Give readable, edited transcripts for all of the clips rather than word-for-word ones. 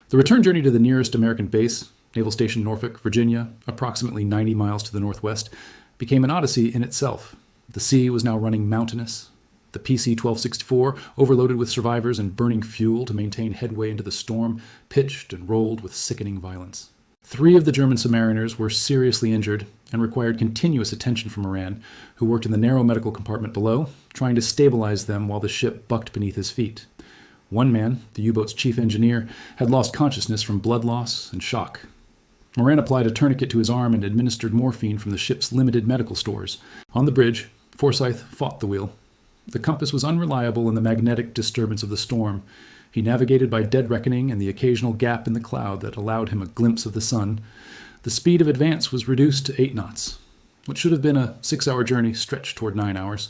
The return journey to the nearest American base, Naval Station Norfolk, Virginia, approximately 90 miles to the northwest, became an odyssey in itself. The sea was now running mountainous. The PC-1264, overloaded with survivors and burning fuel to maintain headway into the storm, pitched and rolled with sickening violence. 3 of the German submariners were seriously injured and required continuous attention from Moran, who worked in the narrow medical compartment below, trying to stabilize them while the ship bucked beneath his feet. One man, the U-boat's chief engineer, had lost consciousness from blood loss and shock. Moran applied a tourniquet to his arm and administered morphine from the ship's limited medical stores. On the bridge, Forsyth fought the wheel. The compass was unreliable in the magnetic disturbance of the storm. He navigated by dead reckoning and the occasional gap in the cloud that allowed him a glimpse of the sun. The speed of advance was reduced to 8 knots. What should have been a 6-hour journey stretched toward 9 hours.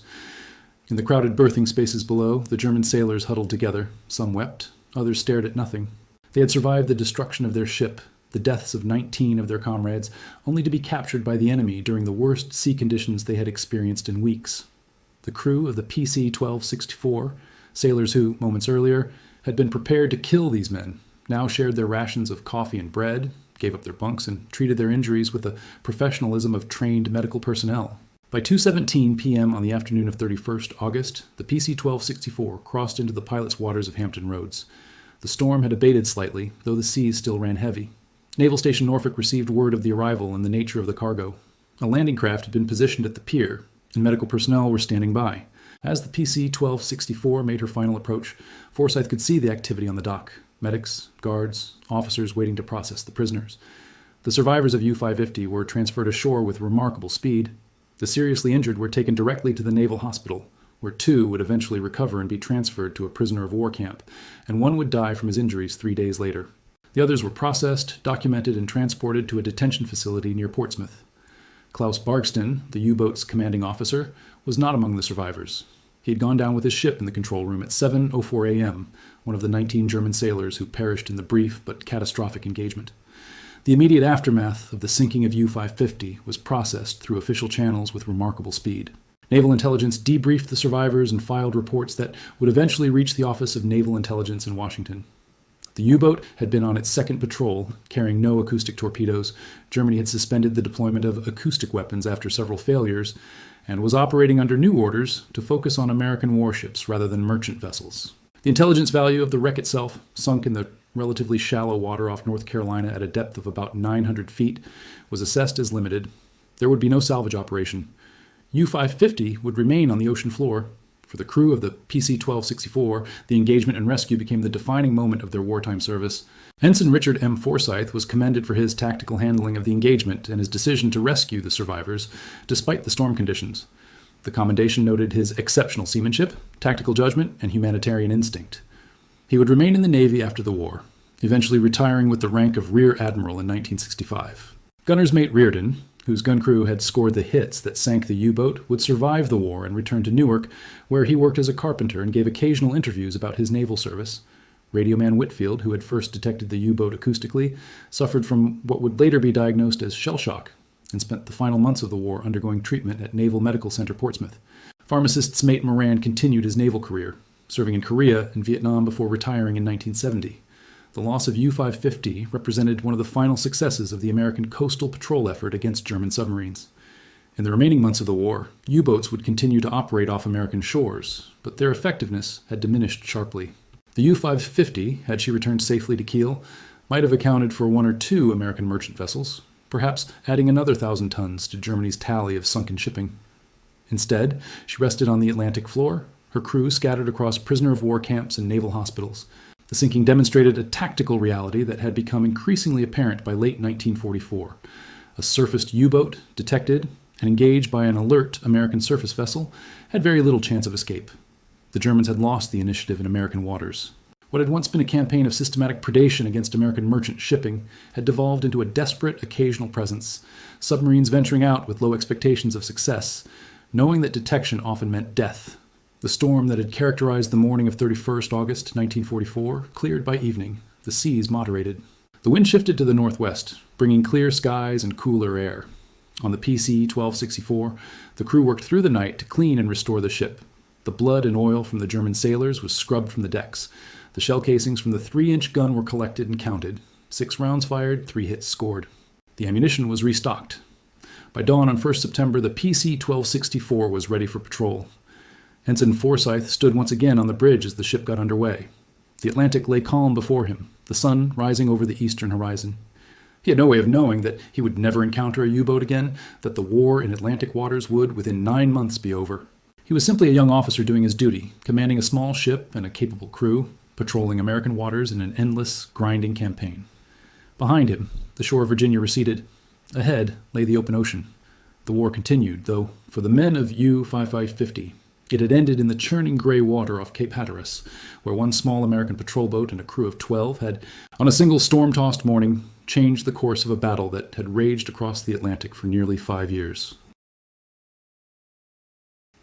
In the crowded berthing spaces below, the German sailors huddled together. Some wept, others stared at nothing. They had survived the destruction of their ship, the deaths of 19 of their comrades, only to be captured by the enemy during the worst sea conditions they had experienced in weeks. The crew of the PC-1264, sailors who, moments earlier, had been prepared to kill these men, now shared their rations of coffee and bread, gave up their bunks, and treated their injuries with the professionalism of trained medical personnel. By 2:17 p.m. on the afternoon of 31st August, the PC-1264 crossed into the pilot's waters of Hampton Roads. The storm had abated slightly, though the seas still ran heavy. Naval Station Norfolk received word of the arrival and the nature of the cargo. A landing craft had been positioned at the pier, and medical personnel were standing by. As the PC-1264 made her final approach, Forsyth could see the activity on the dock. Medics, guards, officers waiting to process the prisoners. The survivors of U-550 were transferred ashore with remarkable speed. The seriously injured were taken directly to the Naval Hospital, where 2 would eventually recover and be transferred to a prisoner of war camp, and 1 would die from his injuries 3 days later. The others were processed, documented, and transported to a detention facility near Portsmouth. Klaus Bargston, the U-boat's commanding officer, was not among the survivors. He had gone down with his ship in the control room at 7:04 a.m., one of the 19 German sailors who perished in the brief but catastrophic engagement. The immediate aftermath of the sinking of U-550 was processed through official channels with remarkable speed. Naval Intelligence debriefed the survivors and filed reports that would eventually reach the Office of Naval Intelligence in Washington. The U-boat had been on its second patrol, carrying no acoustic torpedoes. Germany had suspended the deployment of acoustic weapons after several failures, and was operating under new orders to focus on American warships rather than merchant vessels. The intelligence value of the wreck itself, sunk in the relatively shallow water off North Carolina at a depth of about 900 feet, was assessed as limited. There would be no salvage operation. U-550 would remain on the ocean floor. For the crew of the PC-1264, the engagement and rescue became the defining moment of their wartime service. Ensign Richard M. Forsyth was commended for his tactical handling of the engagement and his decision to rescue the survivors, despite the storm conditions. The commendation noted his exceptional seamanship, tactical judgment, and humanitarian instinct. He would remain in the Navy after the war, eventually retiring with the rank of Rear Admiral in 1965. Gunner's mate Reardon, whose gun crew had scored the hits that sank the U-boat, would survive the war and return to Newark, where he worked as a carpenter and gave occasional interviews about his naval service. Radioman Whitfield, who had first detected the U-boat acoustically, suffered from what would later be diagnosed as shell shock and spent the final months of the war undergoing treatment at Naval Medical Center Portsmouth. Pharmacist's mate Moran continued his naval career, serving in Korea and Vietnam before retiring in 1970. The loss of U-550 represented one of the final successes of the American coastal patrol effort against German submarines. In the remaining months of the war, U-boats would continue to operate off American shores, but their effectiveness had diminished sharply. The U-550, had she returned safely to Kiel, might have accounted for 1 or 2 American merchant vessels, perhaps adding another 1,000 tons to Germany's tally of sunken shipping. Instead, she rested on the Atlantic floor, her crew scattered across prisoner-of-war camps and naval hospitals. The sinking demonstrated a tactical reality that had become increasingly apparent by late 1944. A surfaced U-boat, detected and engaged by an alert American surface vessel, had very little chance of escape. The Germans had lost the initiative in American waters. What had once been a campaign of systematic predation against American merchant shipping had devolved into a desperate occasional presence, submarines venturing out with low expectations of success, knowing that detection often meant death. The storm that had characterized the morning of 31st August 1944 cleared by evening. The seas moderated. The wind shifted to the northwest, bringing clear skies and cooler air. On the PC-1264, the crew worked through the night to clean and restore the ship. The blood and oil from the German sailors was scrubbed from the decks. The shell casings from the 3-inch gun were collected and counted. 6 rounds fired, 3 hits scored. The ammunition was restocked. By dawn on 1st September, the PC-1264 was ready for patrol. Ensign Forsyth stood once again on the bridge as the ship got underway. The Atlantic lay calm before him, the sun rising over the eastern horizon. He had no way of knowing that he would never encounter a U-boat again, that the war in Atlantic waters would, within 9 months, be over. He was simply a young officer doing his duty, commanding a small ship and a capable crew, patrolling American waters in an endless, grinding campaign. Behind him, the shore of Virginia receded. Ahead lay the open ocean. The war continued, though for the men of U-5550, it had ended in the churning gray water off Cape Hatteras, where one small American patrol boat and a crew of 12 had, on a single storm-tossed morning, changed the course of a battle that had raged across the Atlantic for nearly 5 years.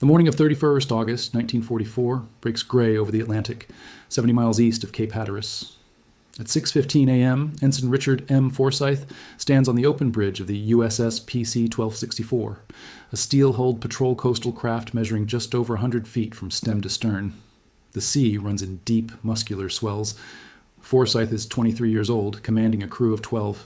The morning of 31st August 1944 breaks gray over the Atlantic, 70 miles east of Cape Hatteras. At 6:15 a.m., Ensign Richard M. Forsyth stands on the open bridge of the USS PC-1264, a steel-hulled patrol coastal craft measuring just over 100 feet from stem to stern. The sea runs in deep, muscular swells. Forsyth is 23 years old, commanding a crew of 12.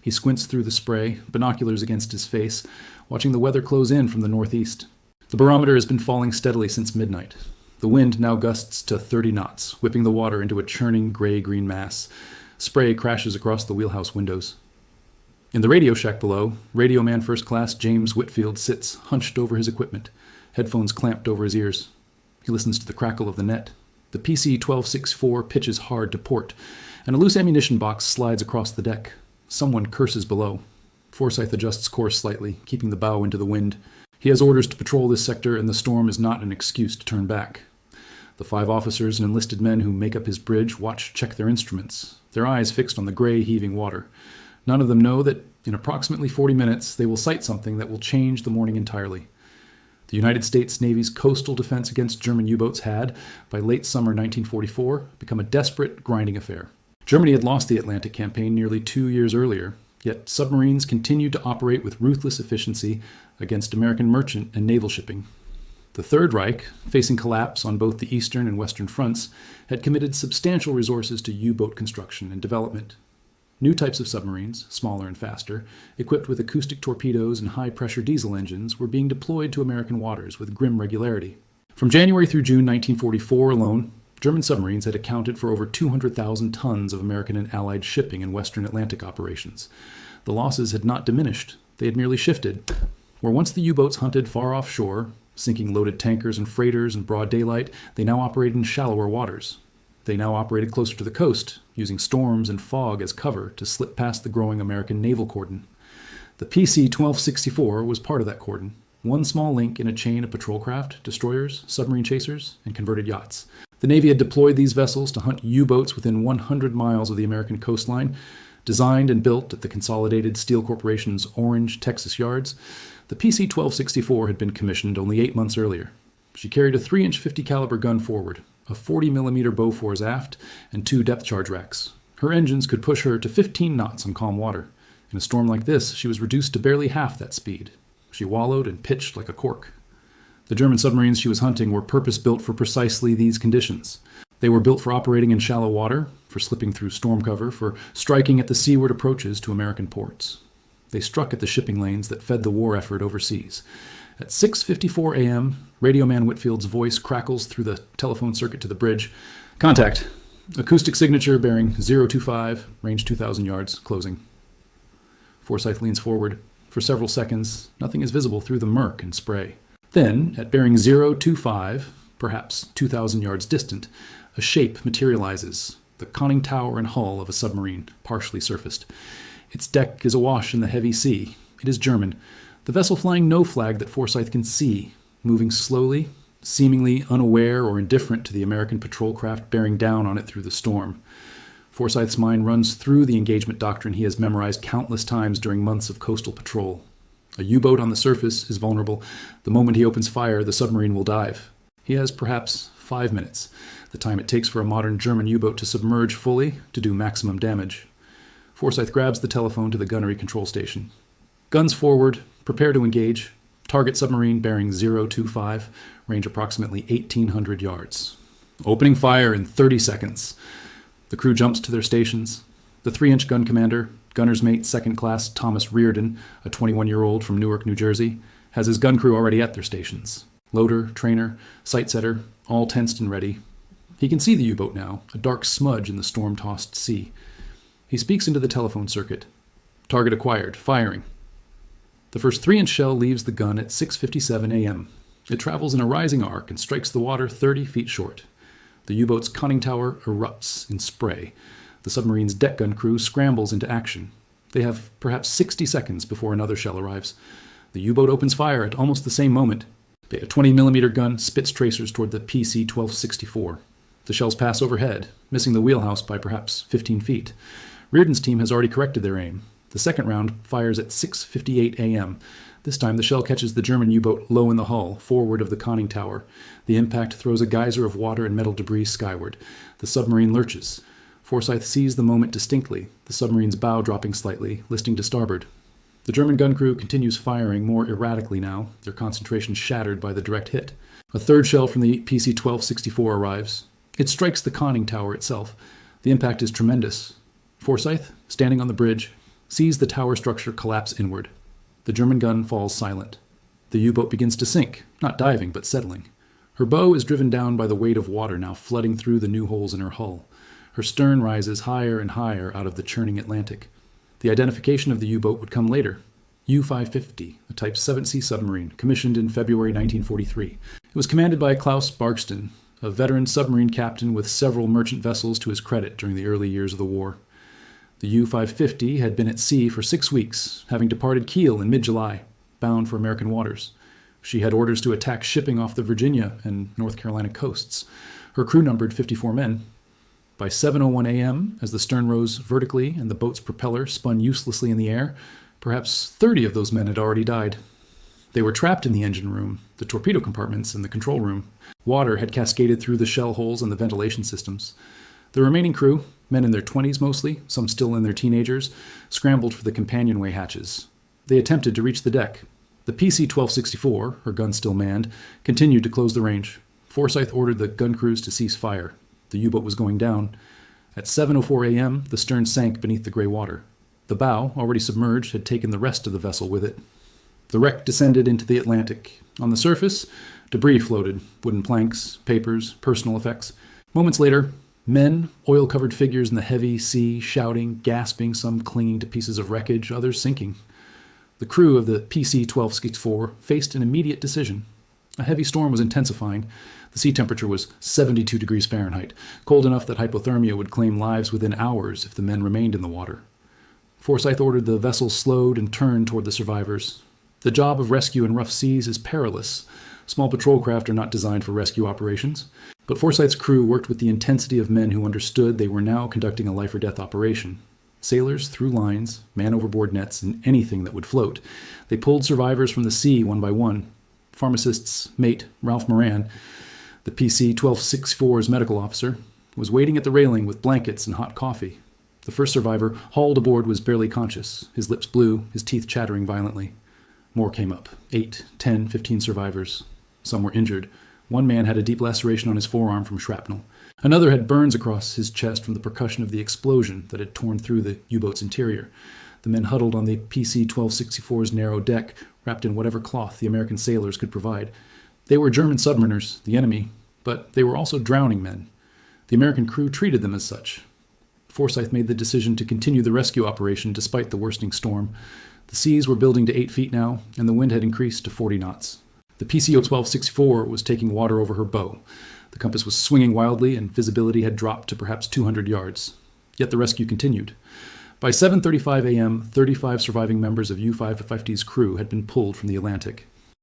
He squints through the spray, binoculars against his face, watching the weather close in from the northeast. The barometer has been falling steadily since midnight. The wind now gusts to 30 knots, whipping the water into a churning gray-green mass. Spray crashes across the wheelhouse windows. In the radio shack below, Radio Man First Class James Whitfield sits hunched over his equipment, headphones clamped over his ears. He listens to the crackle of the net. The PC-1264 pitches hard to port, and a loose ammunition box slides across the deck. Someone curses below. Forsyth adjusts course slightly, keeping the bow into the wind. He has orders to patrol this sector, and the storm is not an excuse to turn back. The 5 officers and enlisted men who make up his bridge check their instruments, their eyes fixed on the gray, heaving water. None of them know that in approximately 40 minutes they will sight something that will change the morning entirely. The United States Navy's coastal defense against German U-boats had, by late summer 1944, become a desperate, grinding affair. Germany had lost the Atlantic campaign nearly 2 years earlier, yet submarines continued to operate with ruthless efficiency against American merchant and naval shipping. The Third Reich, facing collapse on both the eastern and western fronts, had committed substantial resources to U-boat construction and development. New types of submarines, smaller and faster, equipped with acoustic torpedoes and high-pressure diesel engines, were being deployed to American waters with grim regularity. From January through June 1944 alone, German submarines had accounted for over 200,000 tons of American and Allied shipping and Western Atlantic operations. The losses had not diminished, they had merely shifted. Where once the U-boats hunted far offshore, sinking loaded tankers and freighters in broad daylight, they now operated in shallower waters. They now operated closer to the coast, using storms and fog as cover to slip past the growing American naval cordon. The PC-1264 was part of that cordon, one small link in a chain of patrol craft, destroyers, submarine chasers, and converted yachts. The Navy had deployed these vessels to hunt U-boats within 100 miles of the American coastline. Designed and built at the Consolidated Steel Corporation's Orange, Texas yards, the PC-1264 had been commissioned only 8 months earlier. She carried a 3-inch 50 caliber gun forward, a 40mm Bofors aft, and 2 depth charge racks. Her engines could push her to 15 knots on calm water. In a storm like this, she was reduced to barely half that speed. She wallowed and pitched like a cork. The German submarines she was hunting were purpose-built for precisely these conditions. They were built for operating in shallow water, for slipping through storm cover, for striking at the seaward approaches to American ports. They struck at the shipping lanes that fed the war effort overseas. At 6:54 a.m., Radio Man Whitfield's voice crackles through the telephone circuit to the bridge. Contact. Acoustic signature bearing 025, range 2,000 yards, closing. Forsyth leans forward. For several seconds, nothing is visible through the murk and spray. Then, at bearing 025, perhaps 2,000 yards distant, a shape materializes, the conning tower and hull of a submarine, partially surfaced. Its deck is awash in the heavy sea. It is German, the vessel flying no flag that Forsyth can see, moving slowly, seemingly unaware or indifferent to the American patrol craft bearing down on it through the storm. Forsyth's mind runs through the engagement doctrine he has memorized countless times during months of coastal patrol. A U-boat on the surface is vulnerable. The moment he opens fire, the submarine will dive. He has perhaps 5 minutes, the time it takes for a modern German U-boat to submerge fully to do maximum damage. Forsyth grabs the telephone to the gunnery control station. Guns forward, prepare to engage. Target submarine bearing 025, range approximately 1,800 yards. Opening fire in 30 seconds. The crew jumps to their stations. The 3-inch gun commander, gunner's mate 2nd Class Thomas Reardon, a 21-year-old from Newark, New Jersey, has his gun crew already at their stations. Loader, trainer, sight setter, all tensed and ready. He can see the U-boat now, a dark smudge in the storm-tossed sea. He speaks into the telephone circuit. Target acquired. Firing. The first 3-inch shell leaves the gun at 6:57 a.m. It travels in a rising arc and strikes the water 30 feet short. The U-boat's conning tower erupts in spray. The submarine's deck gun crew scrambles into action. They have perhaps 60 seconds before another shell arrives. The U-boat opens fire at almost the same moment. A 20mm gun spits tracers toward the PC-1264. The shells pass overhead, missing the wheelhouse by perhaps 15 feet. Reardon's team has already corrected their aim. The second round fires at 6:58 a.m. This time the shell catches the German U-boat low in the hull, forward of the conning tower. The impact throws a geyser of water and metal debris skyward. The submarine lurches. Forsyth sees the moment distinctly, the submarine's bow dropping slightly, listing to starboard. The German gun crew continues firing more erratically now, their concentration shattered by the direct hit. A third shell from the PC-1264 arrives. It strikes the conning tower itself. The impact is tremendous. Forsyth, standing on the bridge, sees the tower structure collapse inward. The German gun falls silent. The U-boat begins to sink, not diving, but settling. Her bow is driven down by the weight of water now flooding through the new holes in her hull. Her stern rises higher and higher out of the churning Atlantic. The identification of the U-boat would come later. U-550, a Type 7C submarine, commissioned in February 1943. It was commanded by Klaus Bargston, a veteran submarine captain with several merchant vessels to his credit during the early years of the war. The U-550 had been at sea for 6 weeks, having departed Kiel in mid-July, bound for American waters. She had orders to attack shipping off the Virginia and North Carolina coasts. Her crew numbered 54 men. By 7:01 a.m., as the stern rose vertically and the boat's propeller spun uselessly in the air, perhaps 30 of those men had already died. They were trapped in the engine room, the torpedo compartments, and the control room. Water had cascaded through the shell holes and the ventilation systems. The remaining crew, men in their 20s mostly, some still in their teenagers, scrambled for the companionway hatches. They attempted to reach the deck. The PC-1264, her gun still manned, continued to close the range. Forsyth ordered the gun crews to cease fire. The U-boat was going down. At 7:04 a.m., the stern sank beneath the gray water. The bow, already submerged, had taken the rest of the vessel with it. The wreck descended into the Atlantic. On the surface, debris floated, wooden planks, papers, personal effects. Moments later, men, oil-covered figures in the heavy sea, shouting, gasping, some clinging to pieces of wreckage, others sinking. The crew of the PC-1264 faced an immediate decision. A heavy storm was intensifying. The sea temperature was 72 degrees Fahrenheit, cold enough that hypothermia would claim lives within hours if the men remained in the water. Forsyth ordered the vessel slowed and turned toward the survivors. The job of rescue in rough seas is perilous. Small patrol craft are not designed for rescue operations. But Forsyth's crew worked with the intensity of men who understood they were now conducting a life-or-death operation. Sailors threw lines, man-overboard nets, and anything that would float. They pulled survivors from the sea one by one. Pharmacist's mate, Ralph Moran, the PC-1264's medical officer, was waiting at the railing with blankets and hot coffee. The first survivor, hauled aboard, was barely conscious, his lips blue, his teeth chattering violently. More came up. 8, 10, 15 survivors. Some were injured. One man had a deep laceration on his forearm from shrapnel. Another had burns across his chest from the percussion of the explosion that had torn through the U-boat's interior. The men huddled on the PC-1264's narrow deck, wrapped in whatever cloth the American sailors could provide. They were German submariners, the enemy, but they were also drowning men. The American crew treated them as such. Forsyth made the decision to continue the rescue operation despite the worsening storm. The seas were building to 8 feet now, and the wind had increased to 40 knots. The PC-1264 was taking water over her bow. The compass was swinging wildly, and visibility had dropped to perhaps 200 yards. Yet the rescue continued. By 7:35 a.m., 35 surviving members of U-550's crew had been pulled from the Atlantic.